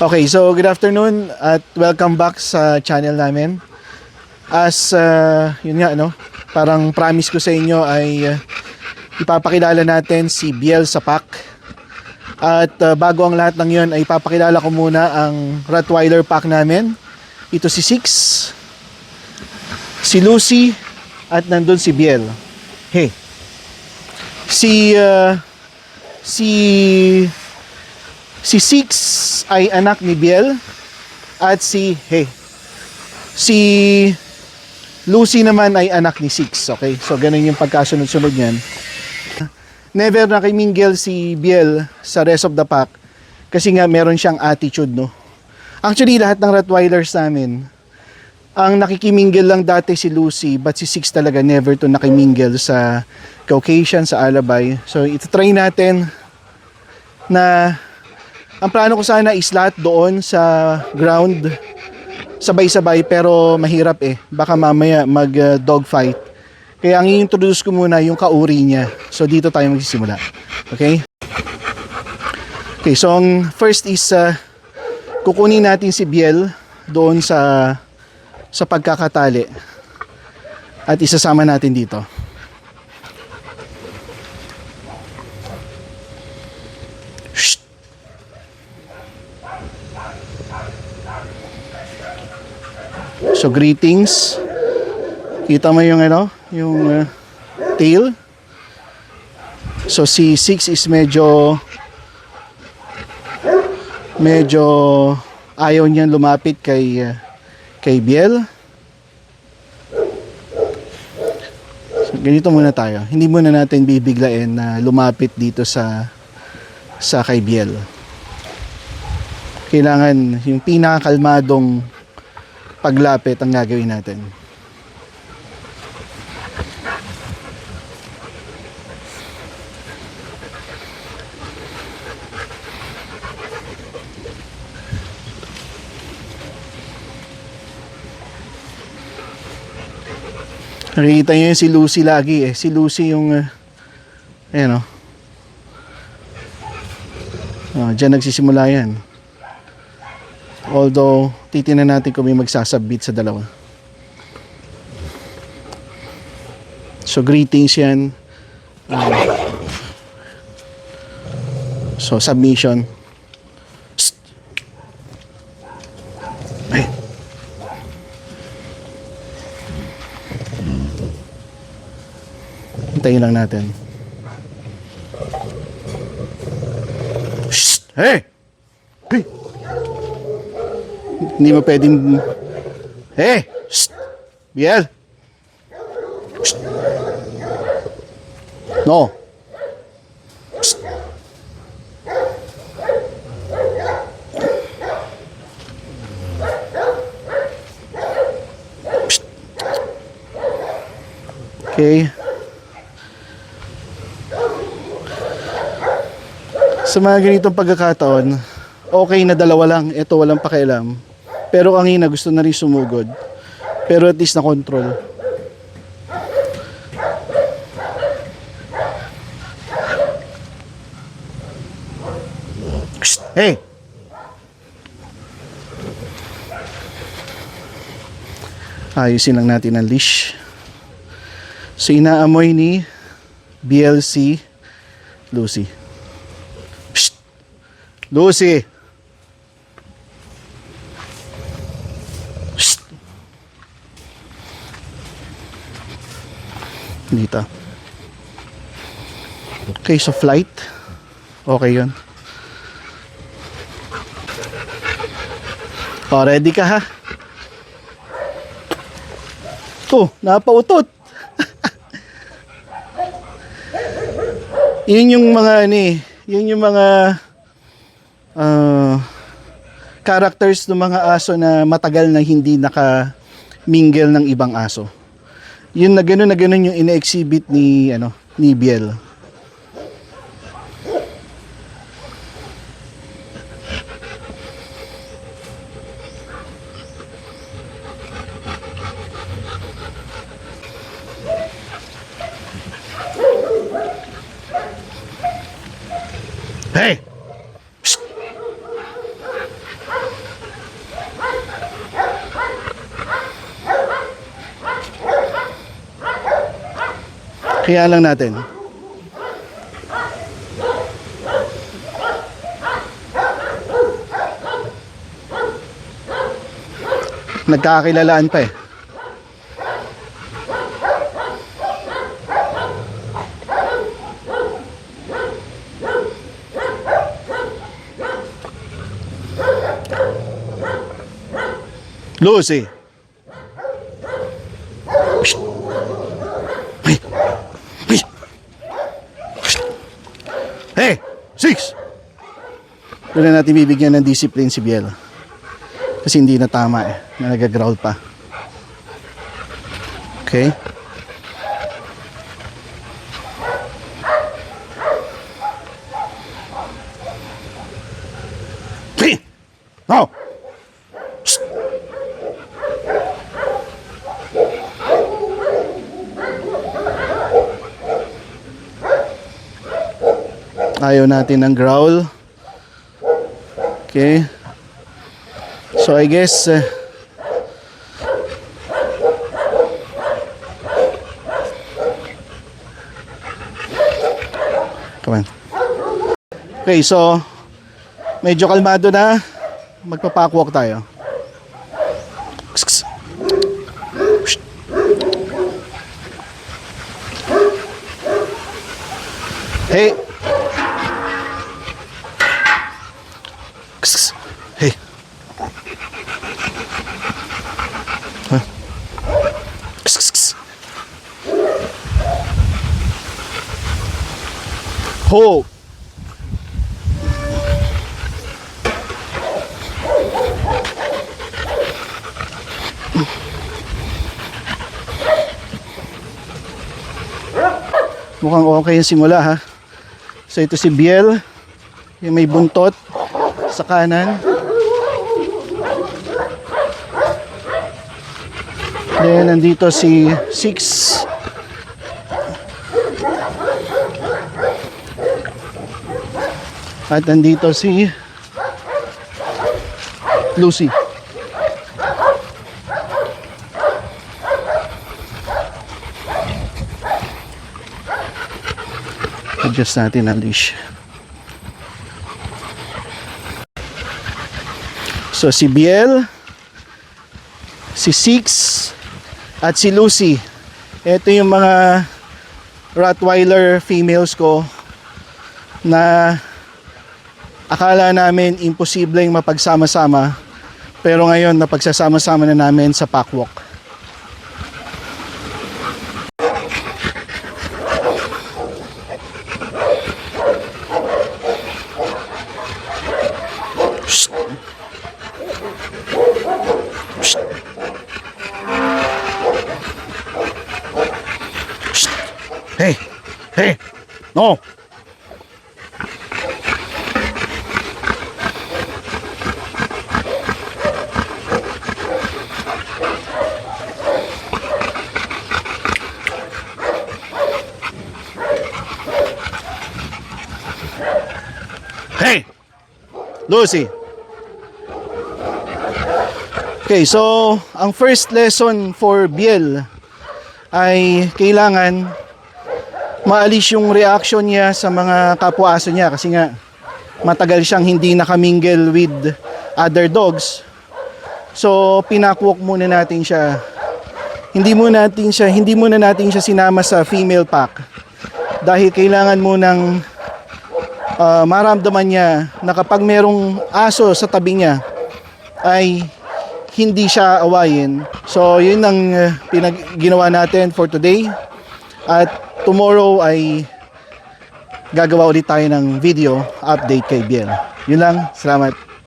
Okay, so good afternoon at welcome back sa channel namin. As yun nga no, parang promise ko sa inyo ay ipapakilala natin si Biel Sapak. At bago ang lahat ng yun ay ipapakilala ko muna ang Rottweiler pack namin. Ito si Six, si Lucy, at nandun si Biel. Hey. Si Six ay anak ni Biel at si Lucy naman ay anak ni Six. Okay? So ganun yung pagkasunod-sunod niyan. Never nakimingle si Biel sa rest of the pack kasi nga meron siyang attitude, no. Actually lahat ng Rottweilers namin ang nakikimingle lang dati si Lucy, but si Six talaga never to nakimingle sa Caucasian, sa Alabay. So ito-try natin na ang plano ko sana is lahat doon sa ground sabay-sabay, pero mahirap baka mamaya mag dogfight. Kaya ang i-introduce ko muna yung kauri niya. So dito tayo magsisimula. Okay? Okay, so ang first is kukunin natin si Biel doon sa pagkakatali at isasama natin dito. So greetings. Kita mo yung yung tail. So si Six is medyo ayaw niyan lumapit kay Biel. So ganito muna tayo. Hindi muna natin bibiglain na lumapit dito sa kay Biel. Kailangan yung pinakakalmadong paglapit ang gagawin natin. Nakikita nyo yung si Lucy lagi Si Lucy yung ayan dyan nagsisimula yan. Although titingnan natin kung may magsasabit sa dalawa. So greetings yan. So submission. Psst. Ay. Hintayin lang natin. Shh! Hey! Hey! Hindi mo pwedeng Shh! Biel! Shh! No! Shh! Shh! Okay. Sa mga ganitong pagkakataon, okay na dalawa lang. Ito walang pakialam. Pero ang ina gusto na rin sumugod. Pero at least na control. Hey! Ayusin lang natin ang leash. So inaamoy ni BLC Lucy. Psst! Lucy! Psst! Dito. Okay, so flight. Okay yun. O, ready ka ha? Napautot. Yun yung mga yun yung mga characters ng mga aso na matagal na hindi naka-mingle ng ibang aso. Yun na ganun yung ina-exhibit ni Biel. Hey! Psst! Kaya lang natin. Nagkakakilalaan pa eh. Lucy. Psst. Hey. Hey. Psst. Hey, Six. Doon na natin bibigyan ng discipline si Biel. Kasi hindi na tama eh, na nag-growl pa. Okay. Hey. Now. Ayaw natin ng growl. Okay. So I guess come on. Okay, so medyo kalmado na. Magpa-packwalk tayo. Hey. Hey. Huh? Ho. Mukhang okay yung simula ha. So ito si Biel, yung may buntot sa kanan. Then nandito si Six. At nandito si Lucy. Adjust natin ang leash. So si Biel, si Six, at si Lucy. Ito yung mga Rottweiler females ko na akala namin imposibleng mapagsama-sama, pero ngayon napagsasama-sama na namin sa packwalk. Hey, hey, no. Hey, Lucy. Okay, so ang first lesson for Biel ay kailangan maalis yung reaction niya sa mga kapwa-aso niya kasi nga matagal siyang hindi nakamingle with other dogs. So pinakwalk muna natin siya. Hindi muna natin siya sinama sa female pack dahil kailangan munang maramdaman niya na kapag merong aso sa tabi niya ay hindi siya awayin. So yun ang ginawa natin for today. At tomorrow ay gagawa ulit tayo ng video update kay Biel. Yun lang, salamat.